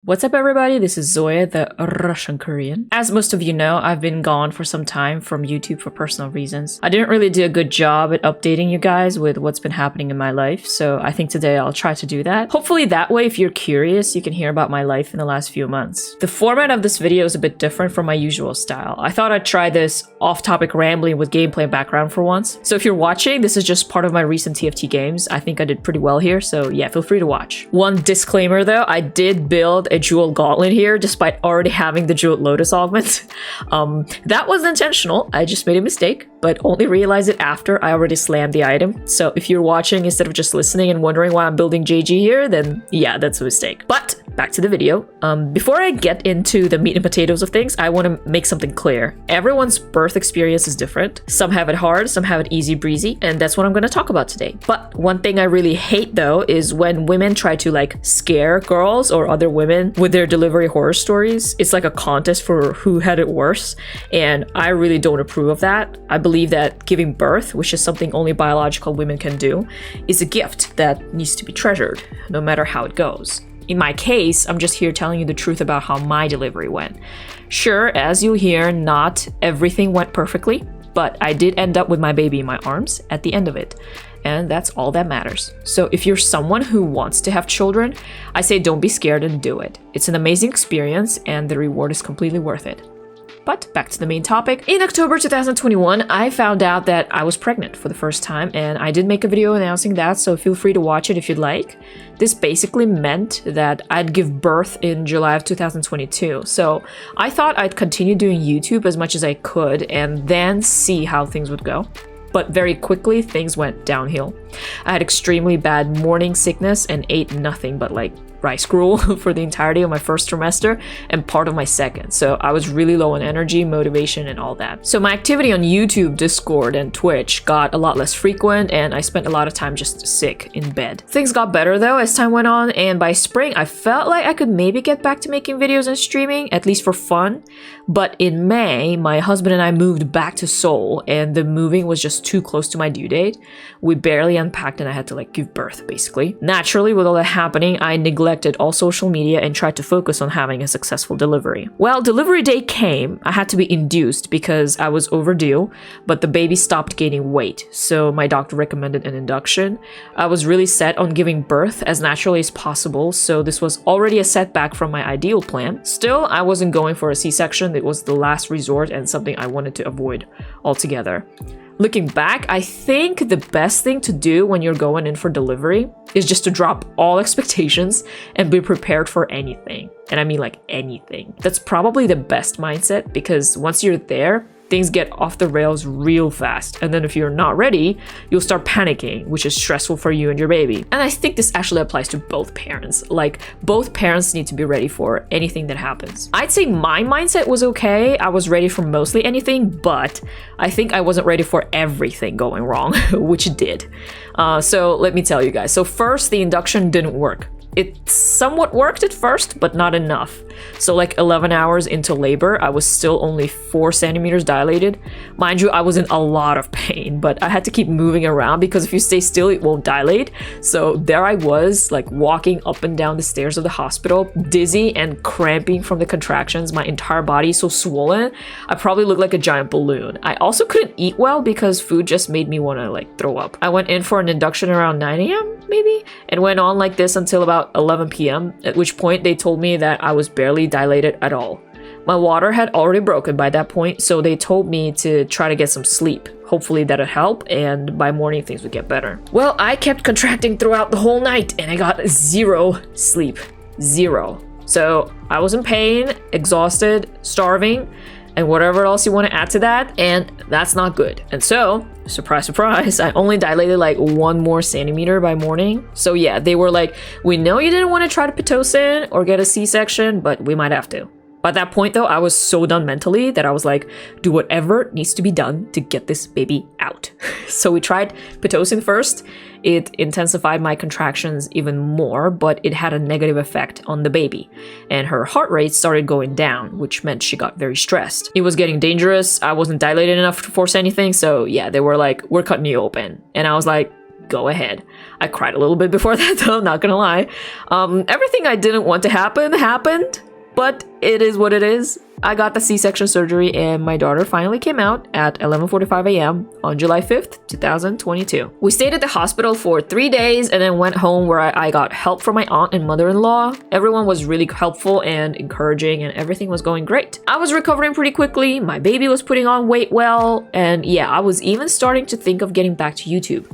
What's up everybody, this is Zoya, the Russian Korean. As most of you know, I've been gone for some time from YouTube for personal reasons. I didn't really do a good job at updating you guys with what's been happening in my life, so I think today I'll try to do that. Hopefully that way, if you're curious, you can hear about my life in the last few months. The format of this video is a bit different from my usual style. I thought I'd try this off-topic rambling with gameplay background for once. So if you're watching, this is just part of my recent TFT games. I think I did pretty well here, so yeah, feel free to watch. One disclaimer though, I did build a jewel gauntlet here despite already having the jewel lotus augment. That wasn't intentional, I just made a mistake, but only realized it after I already slammed the item. So if you're watching instead of just listening and wondering why I'm building JG here, then yeah, that's a mistake. But back to the video. Before I get into the meat and potatoes of things, I want to make something clear. Everyone's birth experience is different. Some have it hard, some have it easy breezy, and that's what I'm going to talk about today. But one thing I really hate though is when women try to like scare girls or other women with their delivery horror stories. It's like a contest for who had it worse, and I really don't approve of that. I believe that giving birth, which is something only biological women can do, is a gift that needs to be treasured, no matter how it goes. In my case, I'm just here telling you the truth about how my delivery went. Sure, as you'll hear, not everything went perfectly, but I did end up with my baby in my arms at the end of it. And that's all that matters. So if you're someone who wants to have children, I say don't be scared and do it. It's an amazing experience and the reward is completely worth it. But back to the main topic. In October 2021, I found out that I was pregnant for the first time, and I did make a video announcing that, so feel free to watch it if you'd like. This basically meant that I'd give birth in July of 2022, so I thought I'd continue doing YouTube as much as I could and then see how things would go. But very quickly, things went downhill. I had extremely bad morning sickness and ate nothing but like rice gruel for the entirety of my first trimester and part of my second. So I was really low on energy, motivation, and all that. So my activity on YouTube, Discord, and Twitch got a lot less frequent, and I spent a lot of time just sick in bed. Things got better though as time went on, and by spring I felt like I could maybe get back to making videos and streaming, at least for fun. But in May, my husband and I moved back to Seoul, and the moving was just too close to my due date. We barely unpacked and I had to like give birth basically. Naturally, with all that happening, I neglected all social media and tried to focus on having a successful delivery. Well, delivery day came. I had to be induced because I was overdue, but the baby stopped gaining weight, so my doctor recommended an induction. I was really set on giving birth as naturally as possible, so this was already a setback from my ideal plan. Still, I wasn't going for a C-section. It was the last resort and something I wanted to avoid altogether. Looking back, I think the best thing to do when you're going in for delivery is just to drop all expectations and be prepared for anything. And I mean like anything. That's probably the best mindset, because once you're there, things get off the rails real fast. And then if you're not ready, you'll start panicking, which is stressful for you and your baby. And I think this actually applies to both parents. Like, both parents need to be ready for anything that happens. I'd say my mindset was okay. I was ready for mostly anything, but I think I wasn't ready for everything going wrong, which it did. So let me tell you guys. So first, the induction didn't work. It somewhat worked at first, but not enough. So like 11 hours into labor, I was still only 4 centimeters dilated. Mind you, I was in a lot of pain, but I had to keep moving around because if you stay still, it won't dilate. So there I was, like walking up and down the stairs of the hospital, dizzy and cramping from the contractions. My entire body so swollen, I probably looked like a giant balloon. I also couldn't eat well because food just made me want to like throw up. I went in for an induction around 9 a.m. maybe, and went on like this until about 11 p.m., at which point they told me that I was barely dilated at all. My water had already broken by that point, so they told me to try to get some sleep. Hopefully that'd help, and by morning things would get better. Well, I kept contracting throughout the whole night, and I got 0 sleep. 0. So I was in pain, exhausted, starving, and whatever else you want to add to that, and that's not good. And so, surprise, surprise, I only dilated like 1 more centimeter by morning. So yeah, they were like, we know you didn't want to try to Pitocin or get a C-section, but we might have to. By that point though, I was so done mentally that I was like, do whatever needs to be done to get this baby out. So we tried Pitocin first. It intensified my contractions even more, but it had a negative effect on the baby. And her heart rate started going down, which meant she got very stressed. It was getting dangerous. I wasn't dilated enough to force anything. So yeah, they were like, we're cutting you open. And I was like, go ahead. I cried a little bit before that though, not gonna lie. Everything I didn't want to happen happened, but it is what it is. I got the C-section surgery and my daughter finally came out at 11:45 a.m. on July 5th, 2022. We stayed at the hospital for 3 days and then went home where I got help from my aunt and mother-in-law. Everyone was really helpful and encouraging and everything was going great. I was recovering pretty quickly, my baby was putting on weight well, and yeah, I was even starting to think of getting back to YouTube.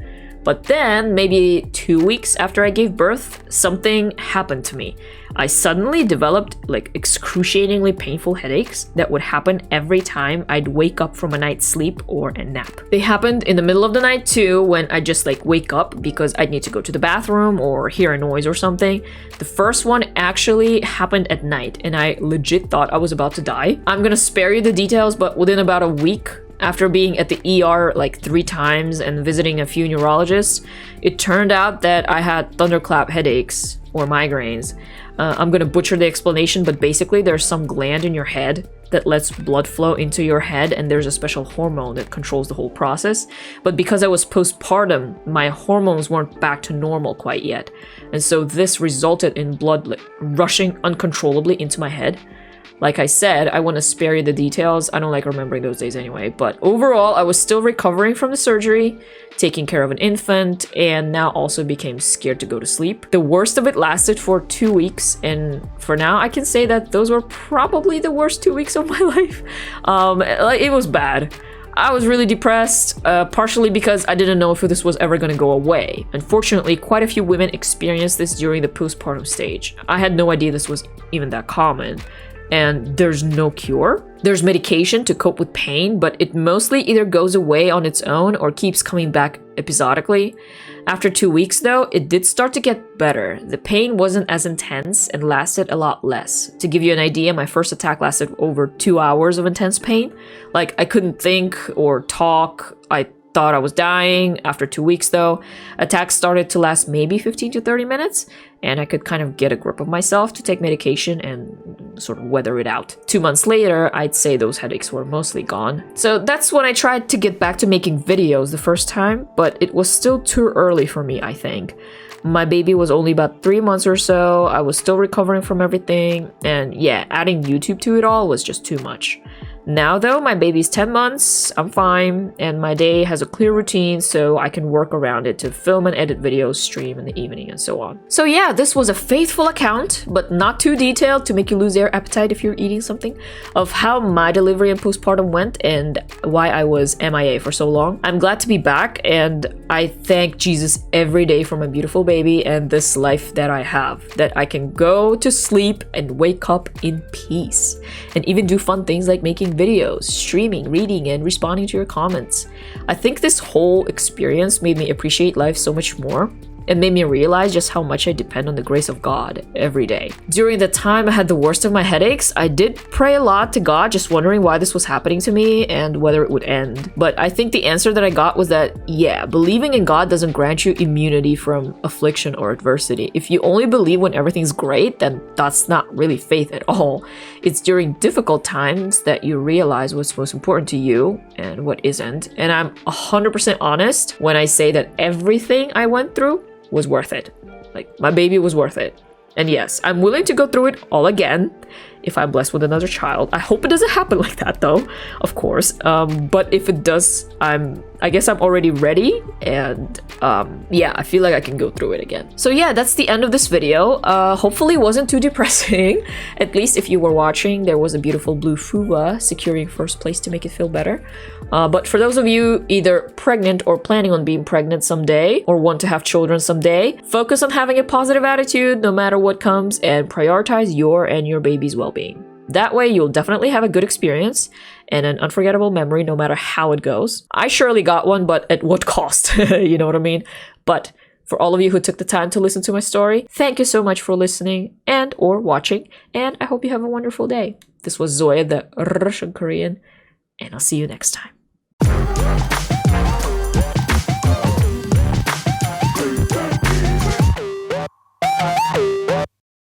But then, maybe 2 weeks after I gave birth, something happened to me. I suddenly developed like excruciatingly painful headaches that would happen every time I'd wake up from a night's sleep or a nap. They happened in the middle of the night too, when I just like wake up because I'd need to go to the bathroom or hear a noise or something. The first one actually happened at night and I legit thought I was about to die. I'm gonna spare you the details, but within about a week, after being at the ER like 3 times and visiting a few neurologists, it turned out that I had thunderclap headaches or migraines. I'm gonna butcher the explanation, but basically there's some gland in your head that lets blood flow into your head and there's a special hormone that controls the whole process. But because I was postpartum, my hormones weren't back to normal quite yet. And so this resulted in blood like, rushing uncontrollably into my head. Like I said, I want to spare you the details. I don't like remembering those days anyway. But overall, I was still recovering from the surgery, taking care of an infant, and now also became scared to go to sleep. The worst of it lasted for 2 weeks, and for now, I can say that those were probably the worst 2 weeks of my life. It was bad. I was really depressed, partially because I didn't know if this was ever going to go away. Unfortunately, quite a few women experienced this during the postpartum stage. I had no idea this was even that common. And there's no cure. There's medication to cope with pain, but it mostly either goes away on its own or keeps coming back episodically. After 2 weeks though, it did start to get better. The pain wasn't as intense and lasted a lot less. To give you an idea, my first attack lasted over 2 hours of intense pain. Like I couldn't think or talk. I thought I was dying. After 2 weeks though, attacks started to last maybe 15 to 30 minutes and I could kind of get a grip of myself to take medication and sort of weather it out. 2 months later, I'd say those headaches were mostly gone. So that's when I tried to get back to making videos the first time, but it was still too early for me, I think. My baby was only about 3 months or so, I was still recovering from everything, and yeah, adding YouTube to it all was just too much. Now though, my baby's 10 months, I'm fine, and my day has a clear routine so I can work around it to film and edit videos, stream in the evening, and so on. So yeah, this was a faithful account, but not too detailed to make you lose your appetite if you're eating something, of how my delivery and postpartum went and why I was MIA for so long. I'm glad to be back, and I thank Jesus every day for my beautiful baby and this life that I have, that I can go to sleep and wake up in peace, and even do fun things like making videos, streaming, reading, and responding to your comments. I think this whole experience made me appreciate life so much more. It made me realize just how much I depend on the grace of God every day. During the time I had the worst of my headaches, I did pray a lot to God, just wondering why this was happening to me and whether it would end. But I think the answer that I got was that, yeah, believing in God doesn't grant you immunity from affliction or adversity. If you only believe when everything's great, then that's not really faith at all. It's during difficult times that you realize what's most important to you and what isn't. And I'm 100% honest when I say that everything I went through was worth it. Like, my baby was worth it. And yes, I'm willing to go through it all again if I'm blessed with another child. I hope it doesn't happen like that though, of course. But if it does, I guess I'm already ready, and yeah, I feel like I can go through it again. So yeah, that's the end of this video. Hopefully it wasn't too depressing. At least if you were watching, there was a beautiful blue fuwa securing first place to make it feel better. But for those of you either pregnant or planning on being pregnant someday, or want to have children someday, focus on having a positive attitude no matter what comes, and prioritize your and your baby's well-being. That way you'll definitely have a good experience and an unforgettable memory no matter how it goes. I surely got one, but at what cost? You know what I mean? But for all of you who took the time to listen to my story, thank you so much for listening and or watching, and I hope you have a wonderful day. This was Zoya, the Russian Korean, and I'll see you next time.